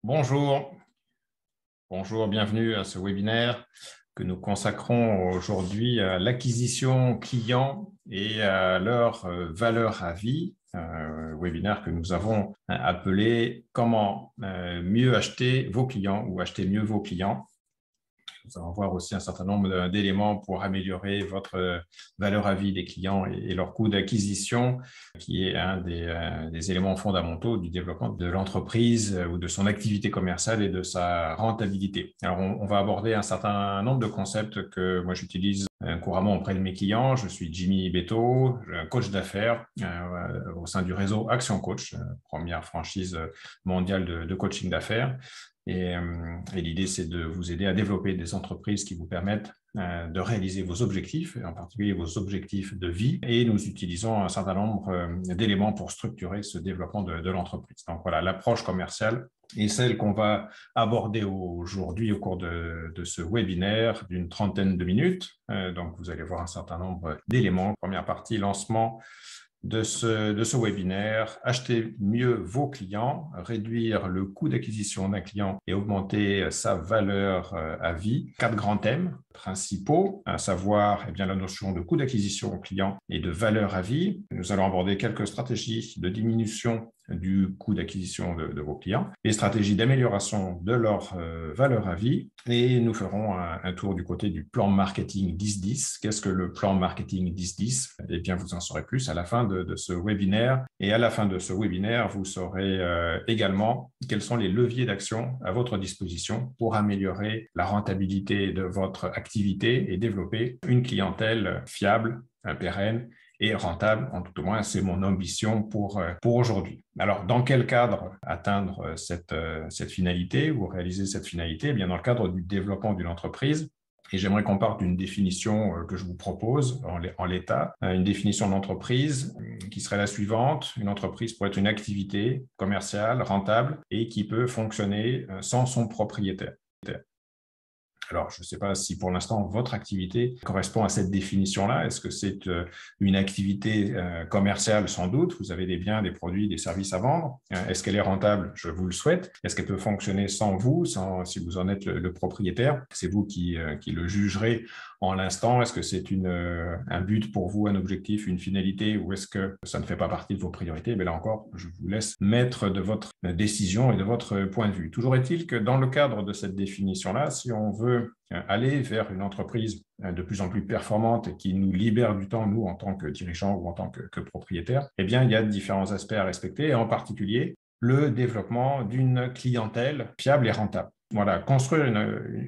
Bonjour, bonjour, bienvenue à ce webinaire que nous consacrons aujourd'hui à l'acquisition client et à leur valeur à vie. Webinaire que nous avons appelé Comment mieux acheter vos clients ou acheter mieux vos clients. Nous allons voir aussi un certain nombre d'éléments pour améliorer votre valeur à vie des clients et leur coût d'acquisition, qui est un des éléments fondamentaux du développement de l'entreprise ou de son activité commerciale et de sa rentabilité. Alors, on va aborder un certain nombre de concepts que moi j'utilise couramment auprès de mes clients. Je suis Jimmy Beto, coach d'affaires au sein du réseau Action Coach, première franchise mondiale de coaching d'affaires. Et l'idée, c'est de vous aider à développer des entreprises qui vous permettent de réaliser vos objectifs, en particulier vos objectifs de vie. Et nous utilisons un certain nombre d'éléments pour structurer ce développement de l'entreprise. Donc voilà, l'approche commerciale est celle qu'on va aborder aujourd'hui au cours de ce webinaire d'une trentaine de minutes. Donc vous allez voir un certain nombre d'éléments. Première partie, lancement de ce webinaire, acheter mieux vos clients, réduire le coût d'acquisition d'un client et augmenter sa valeur à vie. 4 grands thèmes principaux, à savoir la notion de coût d'acquisition client et de valeur à vie. Nous allons aborder quelques stratégies de diminution du coût d'acquisition de vos clients, les stratégies d'amélioration de leur valeur à vie, et nous ferons un tour du côté du plan marketing 10-10. Qu'est-ce que le plan marketing 10-10? Eh bien, vous en saurez plus à la fin de ce webinaire. Et à la fin de ce webinaire, vous saurez également quels sont les leviers d'action à votre disposition pour améliorer la rentabilité de votre activité et développer une clientèle fiable, pérenne et rentable. En tout au moins, c'est mon ambition pour aujourd'hui. Alors, dans quel cadre atteindre cette finalité ou réaliser cette finalité? Eh bien, dans le cadre du développement d'une entreprise. Et j'aimerais qu'on parte d'une définition que je vous propose en l'état, une définition d'entreprise qui serait la suivante. Une entreprise pourrait être une activité commerciale rentable et qui peut fonctionner sans son propriétaire. Alors, je ne sais pas si pour l'instant votre activité correspond à cette définition-là. Est-ce que c'est une activité commerciale? Sans doute. Vous avez des biens, des produits, des services à vendre. Est-ce qu'elle est rentable? Je vous le souhaite. Est-ce qu'elle peut fonctionner sans vous, si vous en êtes le propriétaire? C'est vous qui le jugerez en l'instant. Est-ce que c'est un but pour vous, un objectif, une finalité, ou est-ce que ça ne fait pas partie de vos priorités? Mais là encore, je vous laisse maître de votre décision et de votre point de vue. Toujours est-il que dans le cadre de cette définition-là, si on veut aller vers une entreprise de plus en plus performante et qui nous libère du temps, nous, en tant que dirigeants ou en tant que propriétaires, eh bien, il y a différents aspects à respecter, et en particulier le développement d'une clientèle fiable et rentable. Voilà, construire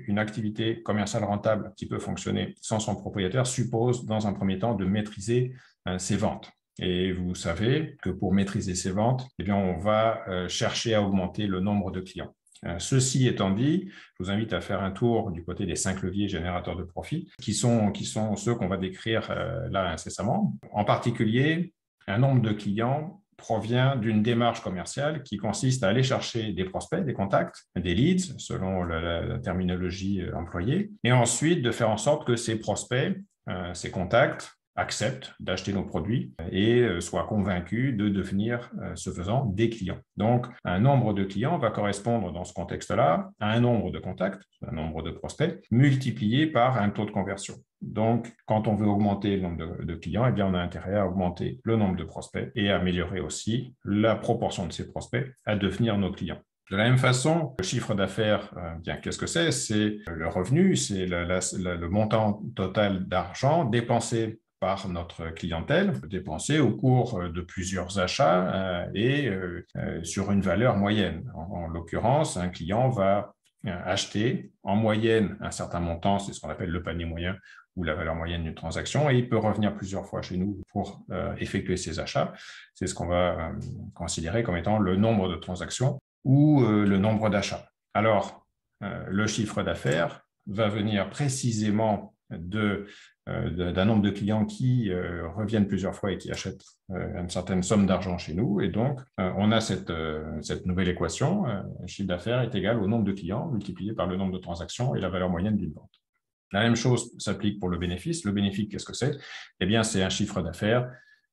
une activité commerciale rentable qui peut fonctionner sans son propriétaire suppose, dans un premier temps, de maîtriser ses ventes. Et vous savez que pour maîtriser ses ventes, eh bien, on va chercher à augmenter le nombre de clients. Ceci étant dit, je vous invite à faire un tour du côté des 5 leviers générateurs de profit, qui sont ceux qu'on va décrire là incessamment. En particulier, un nombre de clients provient d'une démarche commerciale qui consiste à aller chercher des prospects, des contacts, des leads, selon la terminologie employée, et ensuite de faire en sorte que ces prospects, ces contacts, acceptent d'acheter nos produits et soient convaincus de devenir, ce faisant, des clients. Donc, un nombre de clients va correspondre dans ce contexte-là à un nombre de contacts, un nombre de prospects, multiplié par un taux de conversion. Donc, quand on veut augmenter le nombre de clients, eh bien, on a intérêt à augmenter le nombre de prospects et à améliorer aussi la proportion de ces prospects à devenir nos clients. De la même façon, le chiffre d'affaires, qu'est-ce que c'est? C'est le revenu, c'est le montant total d'argent dépensé par notre clientèle, dépensée au cours de plusieurs achats et sur une valeur moyenne. En l'occurrence, un client va acheter en moyenne un certain montant, c'est ce qu'on appelle le panier moyen ou la valeur moyenne d'une transaction, et il peut revenir plusieurs fois chez nous pour effectuer ses achats. C'est ce qu'on va considérer comme étant le nombre de transactions ou le nombre d'achats. Alors, le chiffre d'affaires va venir précisément d'un nombre de clients qui reviennent plusieurs fois et qui achètent une certaine somme d'argent chez nous. Et donc, on a cette nouvelle équation. Le chiffre d'affaires est égal au nombre de clients multiplié par le nombre de transactions et la valeur moyenne d'une vente. La même chose s'applique pour le bénéfice. Le bénéfice, qu'est-ce que c'est? Eh bien, c'est un chiffre d'affaires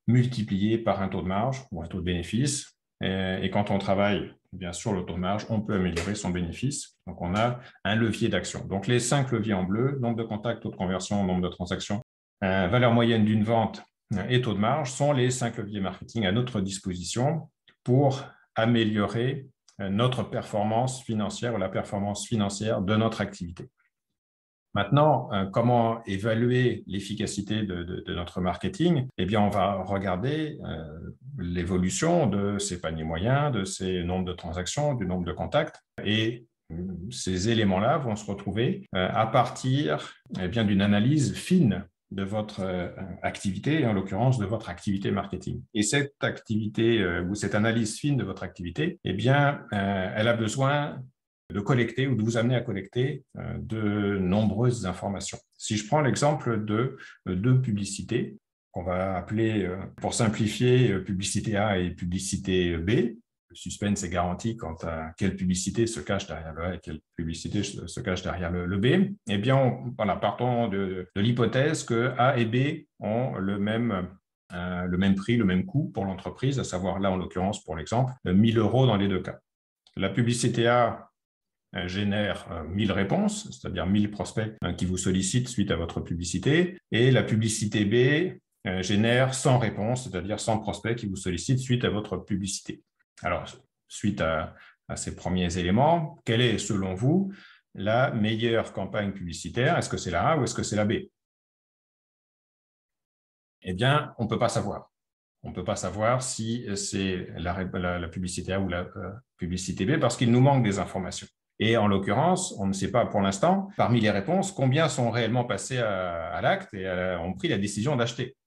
multiplié par un taux de marge ou un taux de bénéfice Et quand on travaille bien sur le taux de marge, on peut améliorer son bénéfice. Donc, on a un levier d'action. Donc, les 5 leviers en bleu, nombre de contacts, taux de conversion, nombre de transactions, valeur moyenne d'une vente et taux de marge, sont les 5 leviers marketing à notre disposition pour améliorer notre performance financière ou la performance financière de notre activité. Maintenant, comment évaluer l'efficacité de notre marketing? Eh bien, on va regarder l'évolution de ces paniers moyens, de ces nombres de transactions, du nombre de contacts. Et ces éléments-là vont se retrouver à partir bien d'une analyse fine de votre activité, et en l'occurrence de votre activité marketing. Et cette activité ou cette analyse fine de votre activité, eh bien, elle a besoin de collecter ou de vous amener à collecter de nombreuses informations. Si je prends l'exemple de deux publicités, qu'on va appeler, pour simplifier, publicité A et publicité B, le suspense est garanti quant à quelle publicité se cache derrière le A et quelle publicité se cache derrière le B. Eh bien, voilà, partons de l'hypothèse que A et B ont le même prix, le même coût pour l'entreprise, à savoir là, en l'occurrence, pour l'exemple, 1 000 € dans les deux cas. La publicité A génère 1000 réponses, c'est-à-dire 1000 prospects qui vous sollicitent suite à votre publicité, et la publicité B génère 100 réponses, c'est-à-dire 100 prospects qui vous sollicitent suite à votre publicité. Alors, suite à ces premiers éléments, quelle est, selon vous, la meilleure campagne publicitaire? Est-ce que c'est la A ou est-ce que c'est la B? Eh bien, on ne peut pas savoir. On ne peut pas savoir si c'est la publicité A ou la publicité B parce qu'il nous manque des informations. Et en l'occurrence, on ne sait pas pour l'instant, parmi les réponses, combien sont réellement passés à l'acte et ont pris la décision d'acheter.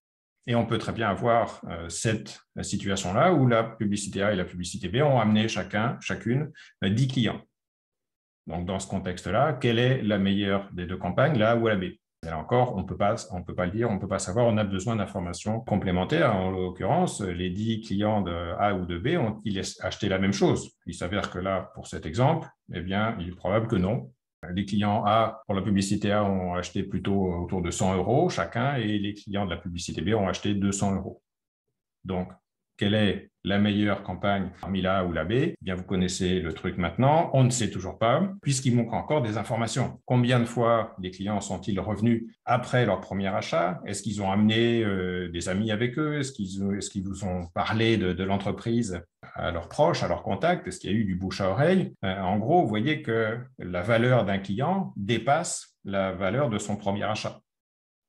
Et on peut très bien avoir cette situation-là où la publicité A et la publicité B ont amené chacune 10 clients. Donc, dans ce contexte-là, quelle est la meilleure des deux campagnes, la A ou la B? Et là encore, on peut pas le dire, on ne peut pas savoir, on a besoin d'informations complémentaires. En l'occurrence, les 10 clients de A ou de B ont-ils acheté la même chose? Il s'avère que là, pour cet exemple, eh bien, il est probable que non. Les clients A, pour la publicité A, ont acheté plutôt autour de 100 € chacun et les clients de la publicité B ont acheté 200 €. Donc, quelle est la meilleure campagne parmi la A ou la B? Eh bien, vous connaissez le truc maintenant. On ne sait toujours pas, puisqu'il manque encore des informations. Combien de fois les clients sont-ils revenus après leur premier achat? Est-ce qu'ils ont amené des amis avec eux? Est-ce qu'ils vous ont parlé de l'entreprise à leurs proches, à leurs contacts? Est-ce qu'il y a eu du bouche à oreille? En gros, vous voyez que la valeur d'un client dépasse la valeur de son premier achat.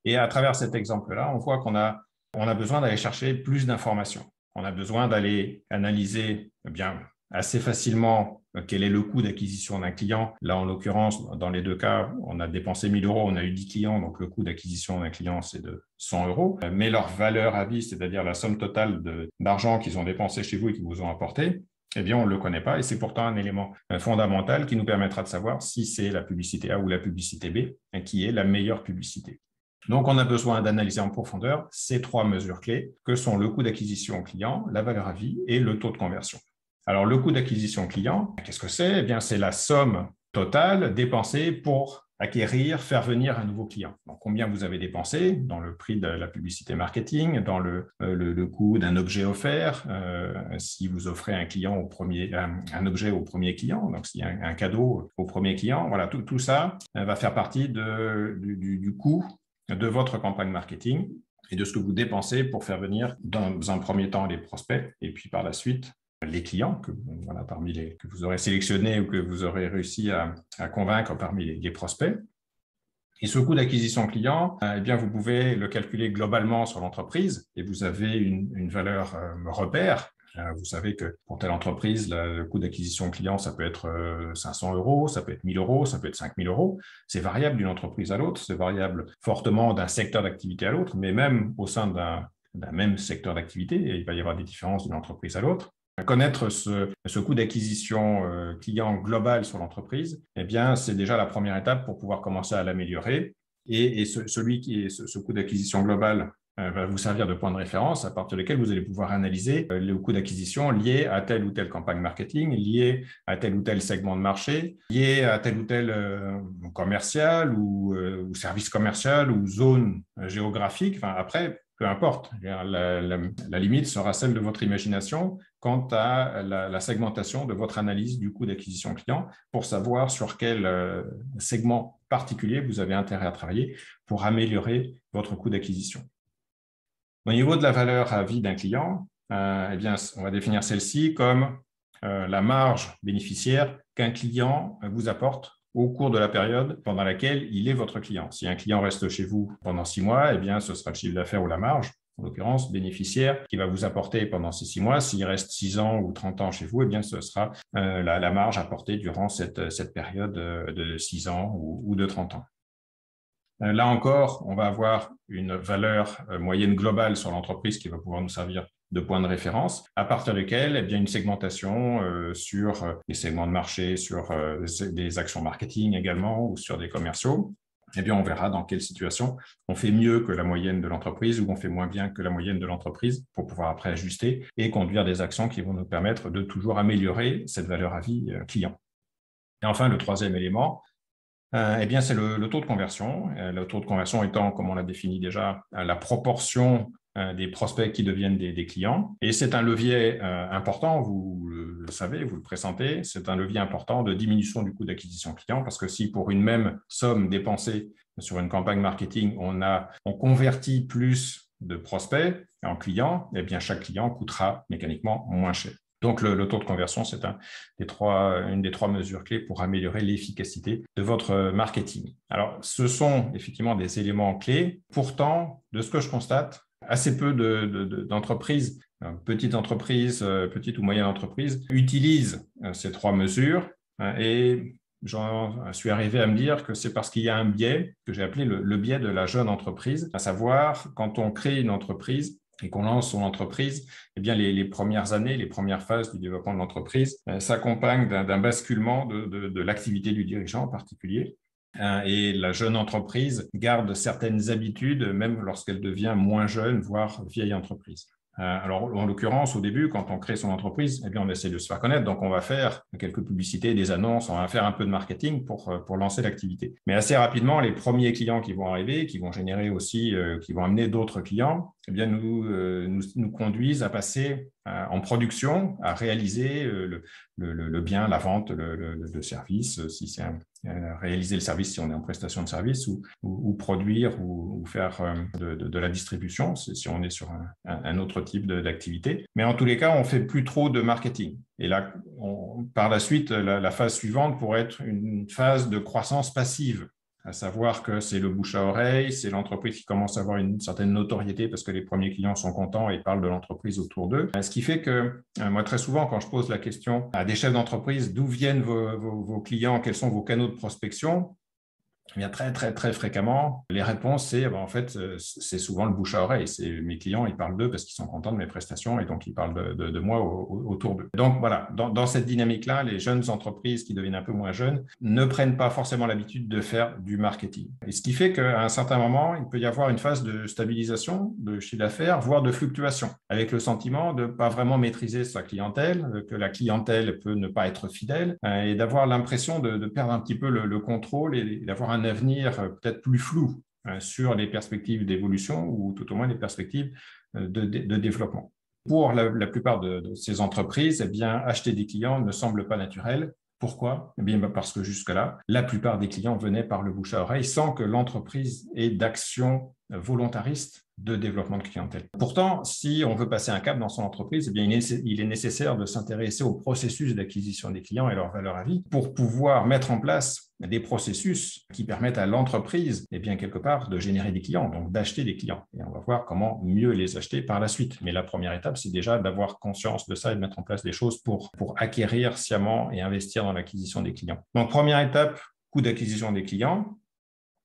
Et à travers cet exemple-là, on voit qu'on a besoin d'aller chercher plus d'informations. On a besoin d'aller analyser bien assez facilement quel est le coût d'acquisition d'un client. Là, en l'occurrence, dans les deux cas, on a dépensé 1 000 €, on a eu 10 clients, donc le coût d'acquisition d'un client, c'est de 100 €. Mais leur valeur à vie, c'est-à-dire la somme totale d'argent qu'ils ont dépensé chez vous et qu'ils vous ont apporté, eh bien, on ne le connaît pas et c'est pourtant un élément fondamental qui nous permettra de savoir si c'est la publicité A ou la publicité B qui est la meilleure publicité. Donc, on a besoin d'analyser en profondeur ces 3 mesures clés que sont le coût d'acquisition client, la valeur à vie et le taux de conversion. Alors, le coût d'acquisition client, qu'est-ce que c'est? Eh bien, c'est la somme totale dépensée pour acquérir, faire venir un nouveau client. Donc, combien vous avez dépensé dans le prix de la publicité marketing, dans le coût d'un objet offert, si vous offrez un objet au premier client, donc s'il y a un cadeau au premier client, voilà, tout ça va faire partie du coût de votre campagne marketing et de ce que vous dépensez pour faire venir dans un premier temps les prospects et puis par la suite les clients que vous aurez sélectionnés ou que vous aurez réussi à convaincre parmi les prospects. Et ce coût d'acquisition client, eh bien, vous pouvez le calculer globalement sur l'entreprise et vous avez une valeur repère. Vous savez que pour telle entreprise, le coût d'acquisition client, ça peut être 500 €, ça peut être 1 000 €, ça peut être 5 000 €. C'est variable d'une entreprise à l'autre, c'est variable fortement d'un secteur d'activité à l'autre, mais même au sein d'un même secteur d'activité, il va y avoir des différences d'une entreprise à l'autre. Connaître ce coût d'acquisition client global sur l'entreprise, eh bien, c'est déjà la première étape pour pouvoir commencer à l'améliorer. Et ce coût d'acquisition global va vous servir de point de référence à partir duquel vous allez pouvoir analyser le coût d'acquisition lié à telle ou telle campagne marketing, lié à tel ou tel segment de marché, lié à tel ou tel commercial ou service commercial ou zone géographique. Enfin, après, peu importe. La limite sera celle de votre imagination quant à la segmentation de votre analyse du coût d'acquisition client pour savoir sur quel segment particulier vous avez intérêt à travailler pour améliorer votre coût d'acquisition. Au niveau de la valeur à vie d'un client, eh bien, on va définir celle-ci comme la marge bénéficiaire qu'un client vous apporte au cours de la période pendant laquelle il est votre client. Si un client reste chez vous pendant 6 mois, eh bien, ce sera le chiffre d'affaires ou la marge, en l'occurrence bénéficiaire, qui va vous apporter pendant ces 6 mois. S'il reste 6 ans ou 30 ans chez vous, eh bien, ce sera la marge apportée durant cette période de 6 ans ou de 30 ans. Là encore, on va avoir une valeur moyenne globale sur l'entreprise qui va pouvoir nous servir de point de référence, à partir duquel, eh bien, une segmentation sur les segments de marché, sur des actions marketing également ou sur des commerciaux, eh bien, on verra dans quelle situation on fait mieux que la moyenne de l'entreprise ou on fait moins bien que la moyenne de l'entreprise pour pouvoir après ajuster et conduire des actions qui vont nous permettre de toujours améliorer cette valeur à vie client. Et enfin, le troisième élément, eh bien, c'est le taux de conversion. Le taux de conversion étant, comme on l'a défini déjà, la proportion des prospects qui deviennent des clients. Et c'est un levier important, vous le savez, vous le pressentez, c'est un levier important de diminution du coût d'acquisition client parce que si pour une même somme dépensée sur une campagne marketing, on convertit plus de prospects en clients, eh bien, chaque client coûtera mécaniquement moins cher. Donc, le taux de conversion, c'est une des trois mesures clés pour améliorer l'efficacité de votre marketing. Alors, ce sont effectivement des éléments clés. Pourtant, de ce que je constate, assez peu d'entreprises, petites entreprises, petites ou moyennes entreprises, utilisent ces trois mesures et j'en suis arrivé à me dire que c'est parce qu'il y a un biais que j'ai appelé le biais de la jeune entreprise, à savoir quand on crée une entreprise et qu'on lance son entreprise, eh bien les premières années, les premières phases du développement de l'entreprise s'accompagnent d'un basculement de l'activité du dirigeant en particulier. Et la jeune entreprise garde certaines habitudes, même lorsqu'elle devient moins jeune, voire vieille entreprise. Alors, en l'occurrence, au début, quand on crée son entreprise, eh bien, on essaie de se faire connaître. Donc, on va faire quelques publicités, des annonces, on va faire un peu de marketing pour lancer l'activité. Mais assez rapidement, les premiers clients qui vont arriver, qui vont générer aussi, qui vont amener d'autres clients, eh bien, nous conduisent à passer en production, à réaliser le bien, la vente, le service, si c'est réaliser le service si on est en prestation de service ou produire ou faire de la distribution si on est sur un autre type d'activité. Mais en tous les cas, on ne fait plus trop de marketing. Et là, par la suite, la phase suivante pourrait être une phase de croissance passive, à savoir que c'est le bouche à oreille, c'est l'entreprise qui commence à avoir une certaine notoriété parce que les premiers clients sont contents et parlent de l'entreprise autour d'eux. Ce qui fait que moi, très souvent, quand je pose la question à des chefs d'entreprise, d'où viennent vos clients, quels sont vos canaux de prospection, il y a très, très, très fréquemment, les réponses, c'est en fait, c'est souvent le bouche à oreille. C'est mes clients, ils parlent d'eux parce qu'ils sont contents de mes prestations et donc ils parlent de moi autour d'eux. Donc voilà, dans cette dynamique-là, les jeunes entreprises qui deviennent un peu moins jeunes ne prennent pas forcément l'habitude de faire du marketing. Et ce qui fait qu'à un certain moment, il peut y avoir une phase de stabilisation de chiffre d'affaires, voire de fluctuation, avec le sentiment de ne pas vraiment maîtriser sa clientèle, que la clientèle peut ne pas être fidèle et d'avoir l'impression de perdre un petit peu le contrôle et d'avoir un avenir peut-être plus flou sur les perspectives d'évolution ou tout au moins les perspectives de développement. Pour la plupart de ces entreprises, eh bien, acheter des clients ne semble pas naturel. Pourquoi? Eh bien, parce que jusque-là, la plupart des clients venaient par le bouche à oreille sans que l'entreprise ait d'action volontariste de développement de clientèle. Pourtant, si on veut passer un cap dans son entreprise, eh bien, il est nécessaire de s'intéresser au processus d'acquisition des clients et leur valeur à vie pour pouvoir mettre en place des processus qui permettent à l'entreprise, eh bien, quelque part, de générer des clients, donc d'acheter des clients. Et on va voir comment mieux les acheter par la suite. Mais la première étape, c'est déjà d'avoir conscience de ça et de mettre en place des choses pour acquérir sciemment et investir dans l'acquisition des clients. Donc, première étape, coût d'acquisition des clients.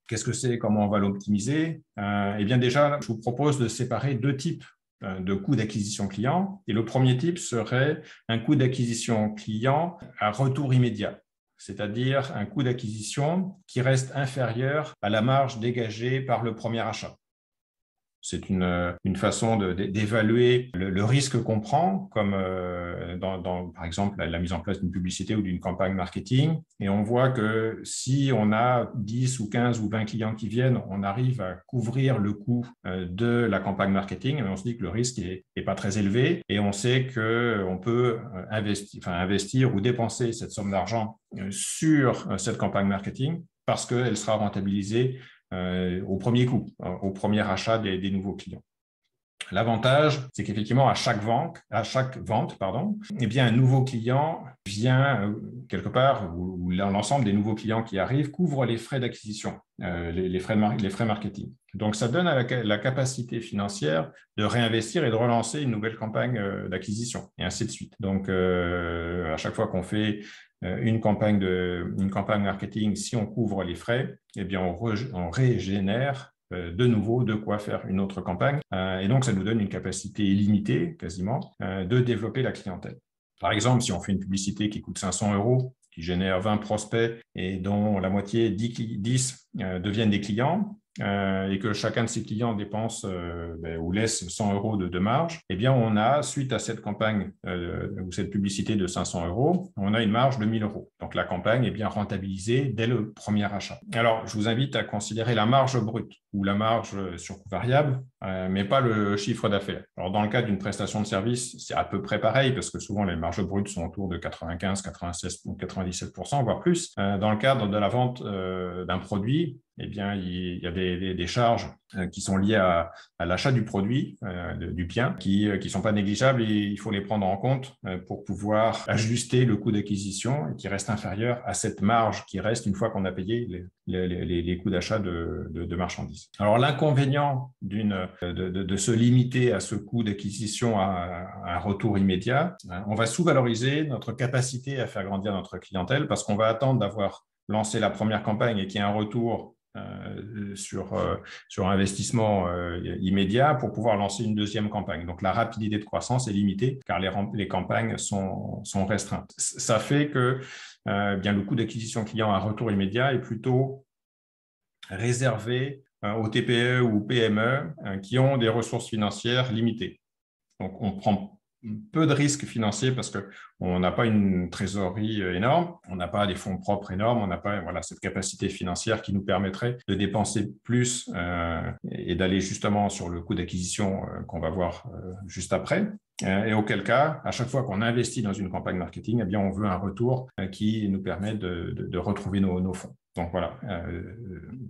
Qu'est-ce que c'est? Comment on va l'optimiser? Eh bien, déjà, je vous propose de séparer deux types de coûts d'acquisition client. Et le premier type serait un coût d'acquisition client à retour immédiat, c'est-à-dire un coût d'acquisition qui reste inférieur à la marge dégagée par le premier achat. C'est une façon d'évaluer le risque qu'on prend, comme par exemple la mise en place d'une publicité ou d'une campagne marketing. Et on voit que si on a 10 ou 15 ou 20 clients qui viennent, on arrive à couvrir le coût de la campagne marketing. Et on se dit que le risque n'est pas très élevé. Et on sait qu'on peut investir ou dépenser cette somme d'argent sur cette campagne marketing parce qu'elle sera rentabilisée au premier coup, au premier achat des nouveaux clients. L'avantage, c'est qu'effectivement, à chaque vente, eh bien, un nouveau client vient quelque part, où l'ensemble des nouveaux clients qui arrivent couvrent les frais d'acquisition, les frais marketing. Donc, ça donne la capacité financière de réinvestir et de relancer une nouvelle campagne d'acquisition, et ainsi de suite. Donc, à chaque fois qu'on fait une campagne marketing, si on couvre les frais, eh bien, on régénère de nouveau de quoi faire une autre campagne. Et donc, ça nous donne une capacité illimitée, quasiment, de développer la clientèle. Par exemple, si on fait une publicité qui coûte 500 €, qui génère 20 prospects et dont la moitié, 10 deviennent des clients, et que chacun de ces clients dépense ou laisse 100 € de marge, eh bien, on a, suite à cette campagne ou cette publicité de 500 €, on a une marge de 1 000 €. Donc, la campagne est bien rentabilisée dès le premier achat. Alors, je vous invite à considérer la marge brute ou la marge sur coût variable, mais pas le chiffre d'affaires. Alors, dans le cas d'une prestation de service, c'est à peu près pareil parce que souvent, les marges brutes sont autour de 95, 96 ou 97%, voire plus. Dans le cadre de la vente d'un produit, eh bien, il y a des charges qui sont liées à l'achat du produit, du bien, qui sont pas négligeables et il faut les prendre en compte pour pouvoir ajuster le coût d'acquisition et qui reste inférieur à cette marge qui reste une fois qu'on a payé les coûts d'achat de marchandises. Alors, l'inconvénient de se limiter à ce coût d'acquisition à un retour immédiat, on va sous-valoriser notre capacité à faire grandir notre clientèle parce qu'on va attendre d'avoir lancé la première campagne et qu'il y ait un retour sur investissement immédiat pour pouvoir lancer une deuxième campagne. Donc, la rapidité de croissance est limitée car les campagnes sont restreintes. Ça fait que bien, le coût d'acquisition client à retour immédiat est plutôt réservé aux TPE ou PME qui ont des ressources financières limitées. Donc, on prend peu de risques financiers parce qu'on n'a pas une trésorerie énorme, on n'a pas des fonds propres énormes, on n'a pas cette capacité financière qui nous permettrait de dépenser plus et d'aller justement sur le coût d'acquisition qu'on va voir juste après. Et auquel cas, à chaque fois qu'on investit dans une campagne marketing, eh bien, on veut un retour qui nous permet de retrouver nos fonds. Donc voilà,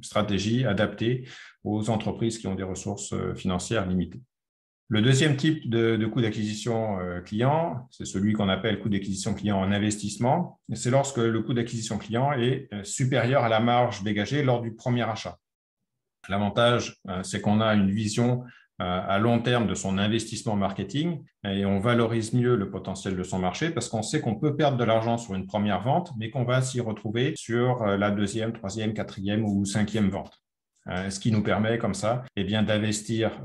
stratégie adaptée aux entreprises qui ont des ressources financières limitées. Le deuxième type de coût d'acquisition client, c'est celui qu'on appelle coût d'acquisition client en investissement. C'est lorsque le coût d'acquisition client est supérieur à la marge dégagée lors du premier achat. L'avantage, c'est qu'on a une vision à long terme de son investissement marketing et on valorise mieux le potentiel de son marché parce qu'on sait qu'on peut perdre de l'argent sur une première vente, mais qu'on va s'y retrouver sur la deuxième, troisième, quatrième ou cinquième vente. Ce qui nous permet comme ça d'investir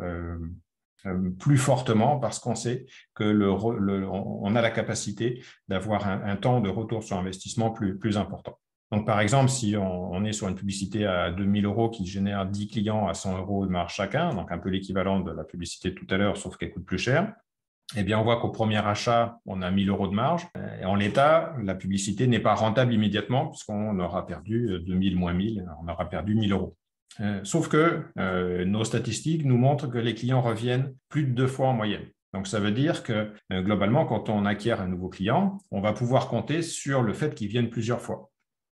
plus fortement parce qu'on sait que on a la capacité d'avoir un temps de retour sur investissement plus important. Donc, par exemple, si on est sur une publicité à 2 000 € qui génère 10 clients à 100 € de marge chacun, donc un peu l'équivalent de la publicité de tout à l'heure, sauf qu'elle coûte plus cher, eh bien, on voit qu'au premier achat, on a 1 000 € de marge. Et en l'état, la publicité n'est pas rentable immédiatement puisqu'on aura perdu 2 000 moins 1 000, on aura perdu 1 000 €. Sauf que nos statistiques nous montrent que les clients reviennent plus de 2 fois en moyenne. Donc, ça veut dire que globalement, quand on acquiert un nouveau client, on va pouvoir compter sur le fait qu'il vienne plusieurs fois.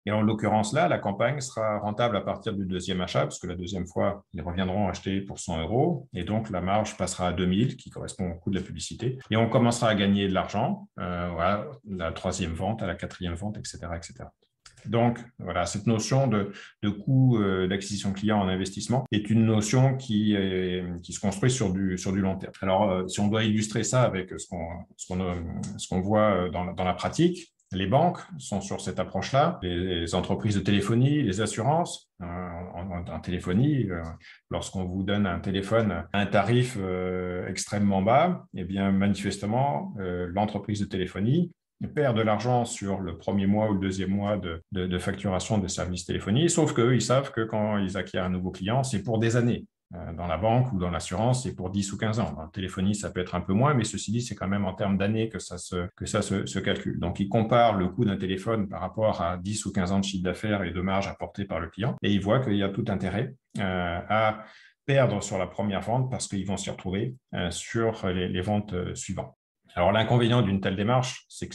Et en l'occurrence là, la campagne sera rentable à partir du deuxième achat, parce que la deuxième fois, ils reviendront acheter pour 100 €, et donc la marge passera à 2 000, qui correspond au coût de la publicité. Et on commencera à gagner de l'argent à la troisième vente, à la quatrième vente, etc., etc. Donc, voilà, cette notion de coût d'acquisition client en investissement est une notion qui se construit sur du long terme. Alors, si on doit illustrer ça avec ce qu'on voit dans la pratique, les banques sont sur cette approche-là, les entreprises de téléphonie, les assurances. En téléphonie, lorsqu'on vous donne un téléphone à un tarif extrêmement bas, eh bien, manifestement, l'entreprise de téléphonie perd de l'argent sur le premier mois ou le deuxième mois de facturation de services téléphoniques, sauf qu'eux, ils savent que quand ils acquièrent un nouveau client, c'est pour des années. dans la banque ou dans l'assurance, c'est pour 10 ou 15 ans. Dans la téléphonie, ça peut être un peu moins, mais ceci dit, c'est quand même en termes d'années que ça se calcule. Donc, il compare le coût d'un téléphone par rapport à 10 ou 15 ans de chiffre d'affaires et de marge apportée par le client, et il voit qu'il y a tout intérêt à perdre sur la première vente parce qu'ils vont s'y retrouver sur les ventes suivantes. Alors, l'inconvénient d'une telle démarche, c'est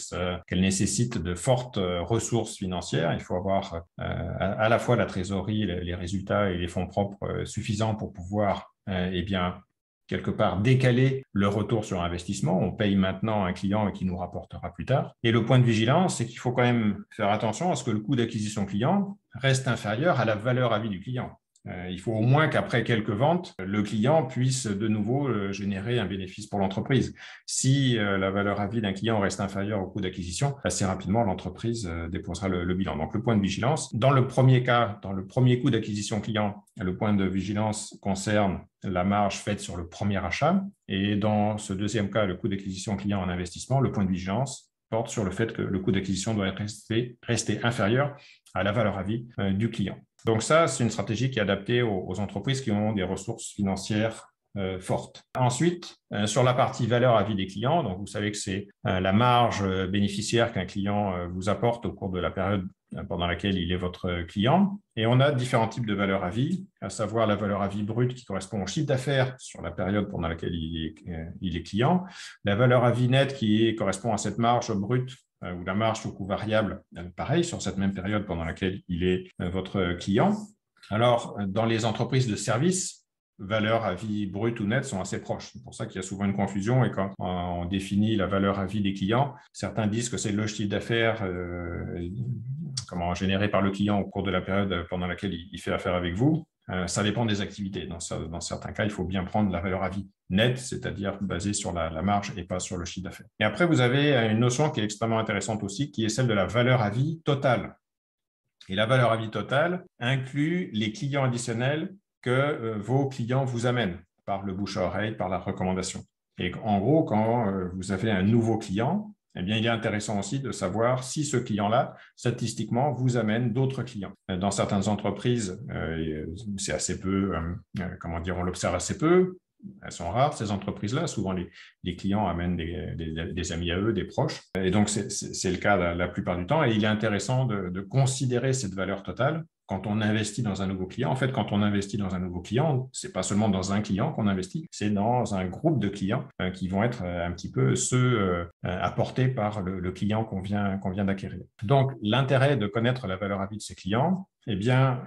qu'elle nécessite de fortes ressources financières. Il faut avoir à la fois la trésorerie, les résultats et les fonds propres suffisants pour pouvoir, quelque part, décaler le retour sur investissement. On paye maintenant un client qui nous rapportera plus tard. Et le point de vigilance, c'est qu'il faut quand même faire attention à ce que le coût d'acquisition client reste inférieur à la valeur à vie du client. Il faut au moins qu'après quelques ventes, le client puisse de nouveau générer un bénéfice pour l'entreprise. Si la valeur à vie d'un client reste inférieure au coût d'acquisition, assez rapidement, l'entreprise déposera le bilan. Donc, le point de vigilance, dans le premier cas, dans le premier coût d'acquisition client, le point de vigilance concerne la marge faite sur le premier achat. Et dans ce deuxième cas, le coût d'acquisition client en investissement, le point de vigilance porte sur le fait que le coût d'acquisition doit rester inférieur à la valeur à vie du client. Donc ça, c'est une stratégie qui est adaptée aux entreprises qui ont des ressources financières fortes. Ensuite, sur la partie valeur à vie des clients, donc vous savez que c'est la marge bénéficiaire qu'un client vous apporte au cours de la période pendant laquelle il est votre client. Et on a différents types de valeur à vie, à savoir la valeur à vie brute qui correspond au chiffre d'affaires sur la période pendant laquelle il est client, la valeur à vie nette qui correspond à cette marge brute ou la marge au coût variable, pareil, sur cette même période pendant laquelle il est votre client. Alors, dans les entreprises de services, valeur à vie brute ou nette sont assez proches. C'est pour ça qu'il y a souvent une confusion et quand on définit la valeur à vie des clients, certains disent que c'est le chiffre d'affaires généré par le client au cours de la période pendant laquelle il fait affaire avec vous. Ça dépend des activités. Dans certains cas, il faut bien prendre la valeur à vie nette, c'est-à-dire basée sur la marge et pas sur le chiffre d'affaires. Et après, vous avez une notion qui est extrêmement intéressante aussi, qui est celle de la valeur à vie totale. Et la valeur à vie totale inclut les clients additionnels que vos clients vous amènent par le bouche à oreille, par la recommandation. Et en gros, quand vous avez un nouveau client, eh bien, il est intéressant aussi de savoir si ce client-là, statistiquement, vous amène d'autres clients. Dans certaines entreprises, c'est assez peu, on l'observe assez peu. Elles sont rares, ces entreprises-là. Souvent, les clients amènent des amis à eux, des proches. Et donc, c'est le cas la plupart du temps. Et il est intéressant de considérer cette valeur totale quand on investit dans un nouveau client. En fait, quand on investit dans un nouveau client, ce n'est pas seulement dans un client qu'on investit, c'est dans un groupe de clients qui vont être un petit peu ceux apportés par le client qu'on vient d'acquérir. Donc, l'intérêt de connaître la valeur à vie de ses clients, eh bien,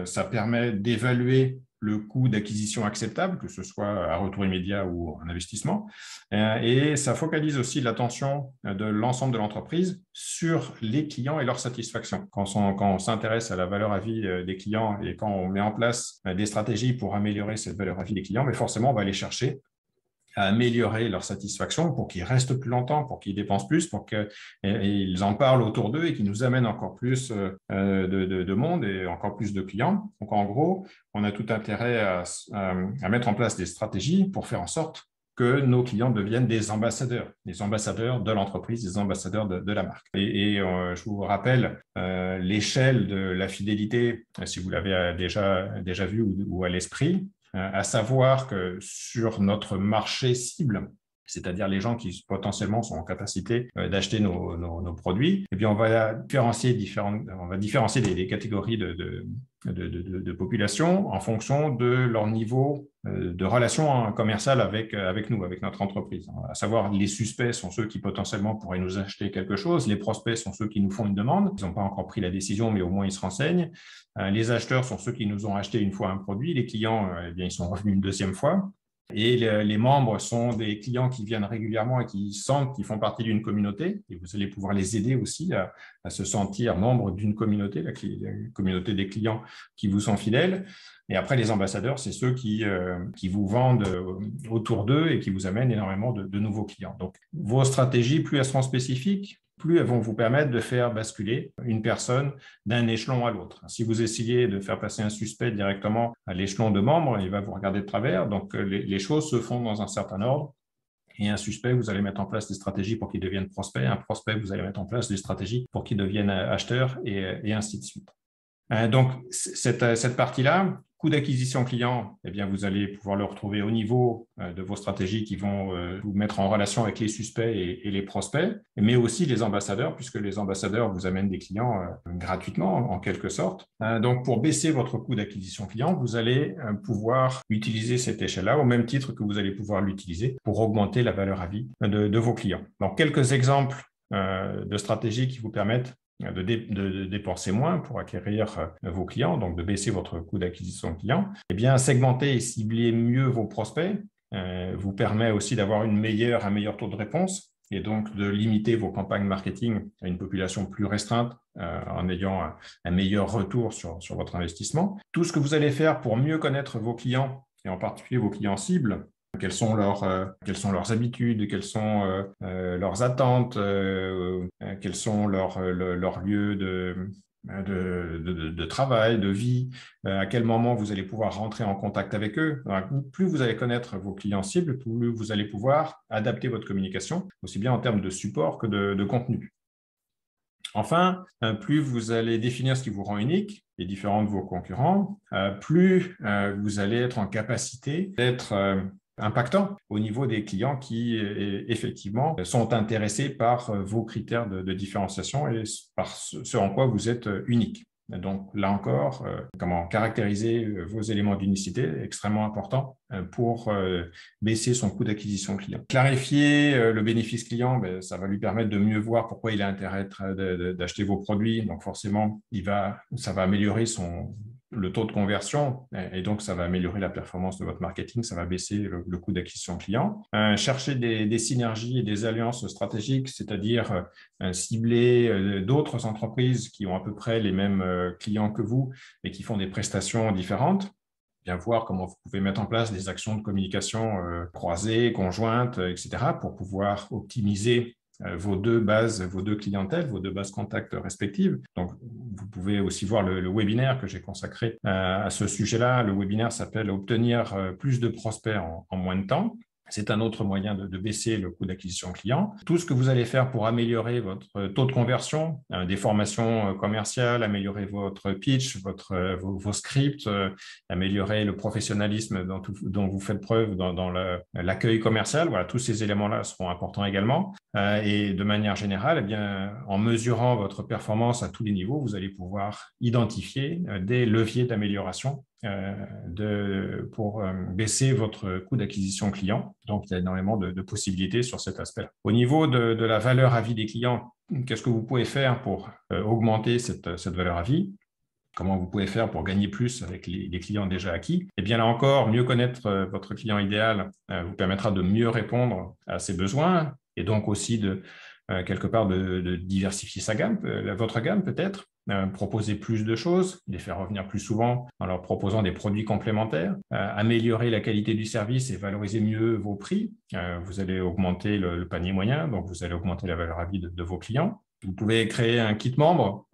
ça permet d'évaluer le coût d'acquisition acceptable, que ce soit à retour immédiat ou en investissement. Et ça focalise aussi l'attention de l'ensemble de l'entreprise sur les clients et leur satisfaction. Quand on s'intéresse à la valeur à vie des clients et quand on met en place des stratégies pour améliorer cette valeur à vie des clients, mais forcément, on va aller chercher à améliorer leur satisfaction pour qu'ils restent plus longtemps, pour qu'ils dépensent plus, pour qu'ils en parlent autour d'eux et qu'ils nous amènent encore plus de monde et encore plus de clients. Donc, en gros, on a tout intérêt à mettre en place des stratégies pour faire en sorte que nos clients deviennent des ambassadeurs de l'entreprise, des ambassadeurs de la marque. Et je vous rappelle l'échelle de la fidélité, si vous l'avez déjà vu ou à l'esprit, à savoir que sur notre marché cible, c'est-à-dire les gens qui potentiellement sont en capacité d'acheter nos produits, eh bien on va différencier des catégories de population en fonction de leur niveau de relation commerciale avec nous, avec notre entreprise. À savoir, les suspects sont ceux qui potentiellement pourraient nous acheter quelque chose, les prospects sont ceux qui nous font une demande, ils n'ont pas encore pris la décision, mais au moins ils se renseignent. Les acheteurs sont ceux qui nous ont acheté une fois un produit, les clients, eh bien, ils sont revenus une deuxième fois. Et les membres sont des clients qui viennent régulièrement et qui sentent qu'ils font partie d'une communauté. Et vous allez pouvoir les aider aussi à se sentir membres d'une communauté, la communauté des clients qui vous sont fidèles. Et après, les ambassadeurs, c'est ceux qui vous vendent autour d'eux et qui vous amènent énormément de nouveaux clients. Donc, vos stratégies, plus elles seront spécifiques, plus elles vont vous permettre de faire basculer une personne d'un échelon à l'autre. Si vous essayez de faire passer un suspect directement à l'échelon de membre, il va vous regarder de travers. Donc, les choses se font dans un certain ordre. Et un suspect, vous allez mettre en place des stratégies pour qu'il devienne prospect. Un prospect, vous allez mettre en place des stratégies pour qu'il devienne acheteur et ainsi de suite. Donc, cette partie-là, coût d'acquisition client, eh bien, vous allez pouvoir le retrouver au niveau de vos stratégies qui vont vous mettre en relation avec les suspects et les prospects, mais aussi les ambassadeurs, puisque les ambassadeurs vous amènent des clients gratuitement, en quelque sorte. Donc, pour baisser votre coût d'acquisition client, vous allez pouvoir utiliser cette échelle-là au même titre que vous allez pouvoir l'utiliser pour augmenter la valeur à vie de vos clients. Donc, quelques exemples de stratégies qui vous permettent de dépenser moins pour acquérir vos clients, donc de baisser votre coût d'acquisition client. Eh bien, segmenter et cibler mieux vos prospects vous permet aussi d'avoir un meilleur taux de réponse et donc de limiter vos campagnes marketing à une population plus restreinte en ayant un meilleur retour sur votre investissement. Tout ce que vous allez faire pour mieux connaître vos clients, et en particulier vos clients cibles, quelles sont leurs habitudes, quelles sont leurs attentes, quels sont leurs lieux de travail, de vie, à quel moment vous allez pouvoir rentrer en contact avec eux. Alors, plus vous allez connaître vos clients cibles, plus vous allez pouvoir adapter votre communication, aussi bien en termes de support que de contenu. Enfin, plus vous allez définir ce qui vous rend unique et différent de vos concurrents, plus vous allez être en capacité d'être impactant au niveau des clients qui, effectivement, sont intéressés par vos critères de différenciation et par ce en quoi vous êtes unique. Donc, là encore, comment caractériser vos éléments d'unicité est extrêmement important pour baisser son coût d'acquisition client. Clarifier le bénéfice client, ça va lui permettre de mieux voir pourquoi il a intérêt d'acheter vos produits. Donc, forcément, ça va améliorer le taux de conversion et donc ça va améliorer la performance de votre marketing, ça va baisser le coût d'acquisition client. Chercher des synergies et des alliances stratégiques, c'est-à-dire cibler d'autres entreprises qui ont à peu près les mêmes clients que vous et qui font des prestations différentes. Bien voir comment vous pouvez mettre en place des actions de communication croisées, conjointes, etc. pour pouvoir optimiser vos deux clientèles, vos deux bases contacts respectives. Donc, vous pouvez aussi voir le webinaire que j'ai consacré à ce sujet-là. Le webinaire s'appelle « Obtenir plus de prospects en moins de temps ». C'est un autre moyen de baisser le coût d'acquisition client. Tout ce que vous allez faire pour améliorer votre taux de conversion, des formations commerciales, améliorer votre pitch, vos scripts, améliorer le professionnalisme dont vous faites preuve dans l'accueil commercial. Voilà, tous ces éléments-là seront importants également. Et de manière générale, eh bien, en mesurant votre performance à tous les niveaux, vous allez pouvoir identifier des leviers d'amélioration pour baisser votre coût d'acquisition client. Donc, il y a énormément de possibilités sur cet aspect-là. Au niveau de la valeur à vie des clients, qu'est-ce que vous pouvez faire pour augmenter cette valeur à vie ? Comment vous pouvez faire pour gagner plus avec les clients déjà acquis? Eh bien, là encore, mieux connaître votre client idéal vous permettra de mieux répondre à ses besoins et donc aussi quelque part de diversifier votre gamme peut-être. Proposer plus de choses, les faire revenir plus souvent en leur proposant des produits complémentaires, améliorer la qualité du service et valoriser mieux vos prix. Vous allez augmenter le panier moyen, donc vous allez augmenter la valeur à vie de vos clients. Vous pouvez créer un kit membre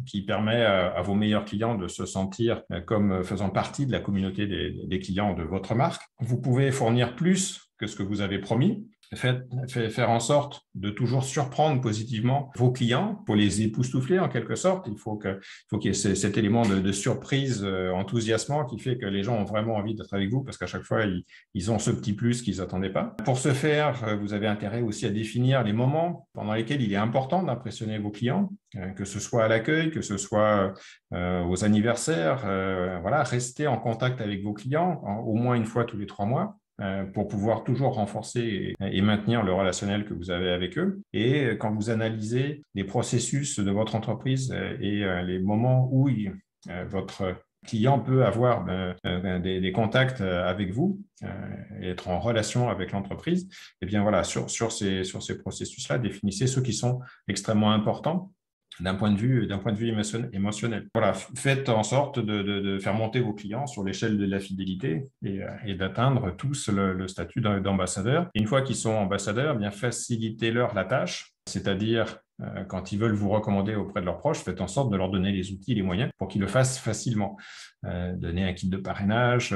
qui permet à vos meilleurs clients de se sentir comme faisant partie de la communauté des clients de votre marque. Vous pouvez fournir plus que ce que vous avez promis. Faire en sorte de toujours surprendre positivement vos clients pour les époustoufler en quelque sorte. Il faut qu'il y ait cet élément de surprise enthousiasmant qui fait que les gens ont vraiment envie d'être avec vous parce qu'à chaque fois, ils ont ce petit plus qu'ils n'attendaient pas. Pour ce faire, vous avez intérêt aussi à définir les moments pendant lesquels il est important d'impressionner vos clients, que ce soit à l'accueil, que ce soit aux anniversaires. Voilà, restez en contact avec vos clients au moins une fois tous les 3 mois. Pour pouvoir toujours renforcer et maintenir le relationnel que vous avez avec eux. Et quand vous analysez les processus de votre entreprise et les moments où votre client peut avoir des contacts avec vous et être en relation avec l'entreprise, eh bien voilà, sur ces processus-là, définissez ceux qui sont extrêmement importants d'un point de vue émotionnel. Voilà, faites en sorte de faire monter vos clients sur l'échelle de la fidélité et d'atteindre tous le statut d'ambassadeur. Une fois qu'ils sont ambassadeurs, eh bien facilitez-leur la tâche, c'est-à-dire quand ils veulent vous recommander auprès de leurs proches, faites en sorte de leur donner les outils, les moyens pour qu'ils le fassent facilement. Donnez un kit de parrainage,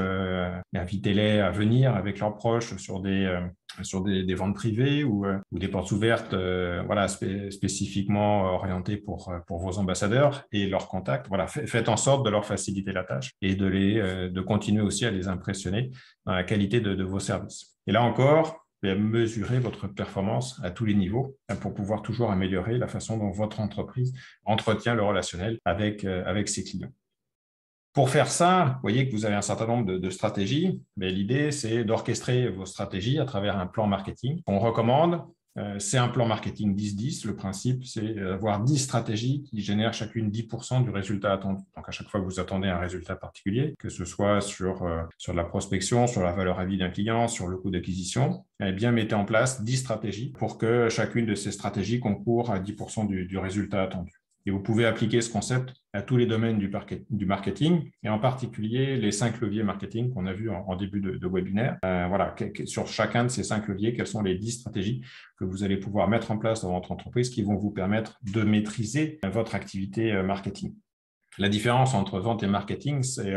invitez-les à venir avec leurs proches sur des ventes privées ou des portes ouvertes voilà, spécifiquement orientées pour vos ambassadeurs et leurs contacts. Voilà, faites en sorte de leur faciliter la tâche et de continuer aussi à les impressionner dans la qualité de vos services. Et là encore, mesurer votre performance à tous les niveaux pour pouvoir toujours améliorer la façon dont votre entreprise entretient le relationnel avec ses clients. Pour faire ça, vous voyez que vous avez un certain nombre de stratégies, mais l'idée, c'est d'orchestrer vos stratégies à travers un plan marketing. On recommande, c'est un plan marketing 10-10. Le principe, c'est d'avoir 10 stratégies qui génèrent chacune 10% du résultat attendu. Donc, à chaque fois que vous attendez un résultat particulier, que ce soit sur la prospection, sur la valeur à vie d'un client, sur le coût d'acquisition, eh bien, mettez en place 10 stratégies pour que chacune de ces stratégies concourt à 10% du résultat attendu. Et vous pouvez appliquer ce concept à tous les domaines du marketing, et en particulier les 5 leviers marketing qu'on a vus en début de webinaire. Voilà, sur chacun de ces 5 leviers, quelles sont les 10 stratégies que vous allez pouvoir mettre en place dans votre entreprise qui vont vous permettre de maîtriser votre activité marketing. La différence entre vente et marketing, c'est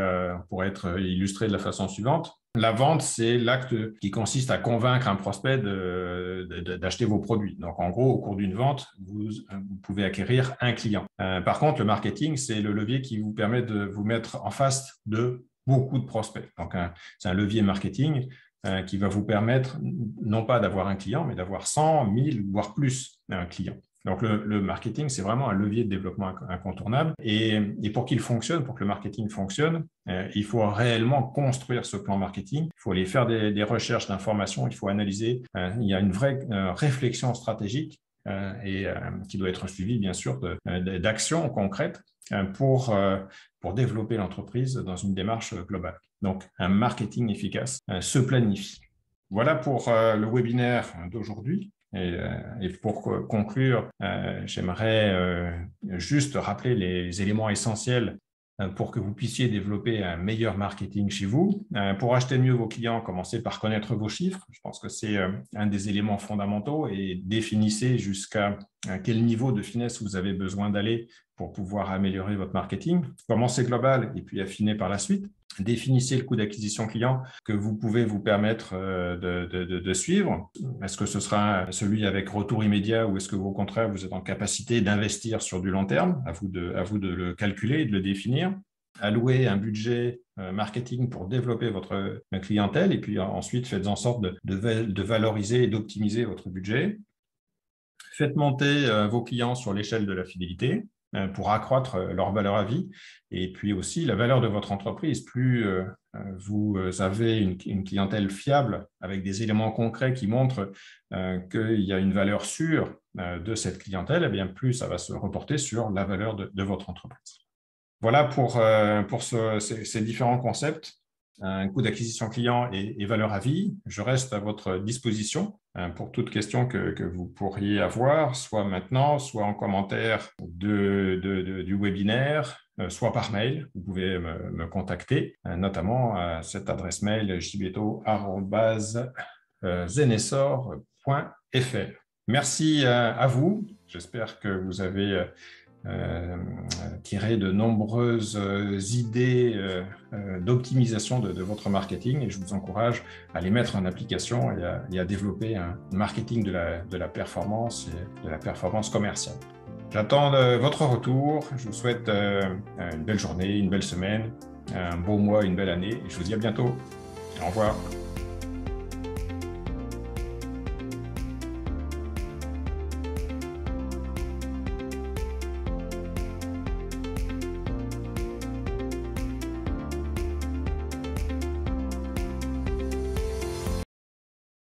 pourrait être illustré de la façon suivante. La vente, c'est l'acte qui consiste à convaincre un prospect d'acheter vos produits. Donc, en gros, au cours d'une vente, vous pouvez acquérir un client. Par contre, le marketing, c'est le levier qui vous permet de vous mettre en face de beaucoup de prospects. Donc, c'est un levier marketing qui va vous permettre non pas d'avoir un client, mais d'avoir 100, 1000, voire plus clients. Donc, le marketing, c'est vraiment un levier de développement incontournable. Et pour qu'il fonctionne, pour que le marketing fonctionne, il faut réellement construire ce plan marketing. Il faut aller faire des recherches d'informations. Il faut analyser. Il y a une vraie réflexion stratégique qui doit être suivie, bien sûr, d'actions concrètes pour développer l'entreprise dans une démarche globale. Donc, un marketing efficace se planifie. Voilà pour le webinaire d'aujourd'hui. Et pour conclure, j'aimerais juste rappeler les éléments essentiels pour que vous puissiez développer un meilleur marketing chez vous. Pour acheter mieux vos clients, commencez par connaître vos chiffres. Je pense que c'est un des éléments fondamentaux et définissez jusqu'à quel niveau de finesse vous avez besoin d'aller pour pouvoir améliorer votre marketing. Commencez global et puis affinez par la suite. Définissez le coût d'acquisition client que vous pouvez vous permettre de suivre. Est-ce que ce sera celui avec retour immédiat ou est-ce que au contraire, vous êtes en capacité d'investir sur du long terme? À vous de le calculer et de le définir. Allouer un budget marketing pour développer votre clientèle et puis ensuite faites en sorte de valoriser et d'optimiser votre budget. Faites monter vos clients sur l'échelle de la fidélité pour accroître leur valeur à vie et puis aussi la valeur de votre entreprise. Plus vous avez une clientèle fiable avec des éléments concrets qui montrent qu'il y a une valeur sûre de cette clientèle, eh bien plus ça va se reporter sur la valeur de votre entreprise. Voilà pour ces différents concepts. Un coût d'acquisition client et valeur à vie. Je reste à votre disposition pour toute question que vous pourriez avoir, soit maintenant, soit en commentaire du webinaire, soit par mail. Vous pouvez me contacter, notamment à cette adresse mail gibetto@zenessor.fr. Merci à vous. J'espère que vous avez tirer de nombreuses idées d'optimisation de votre marketing et je vous encourage à les mettre en application et à développer un marketing de la performance et de la performance commerciale. J'attends votre retour. Je vous souhaite une belle journée, une belle semaine, un beau mois, une belle année et je vous dis à bientôt. Au revoir.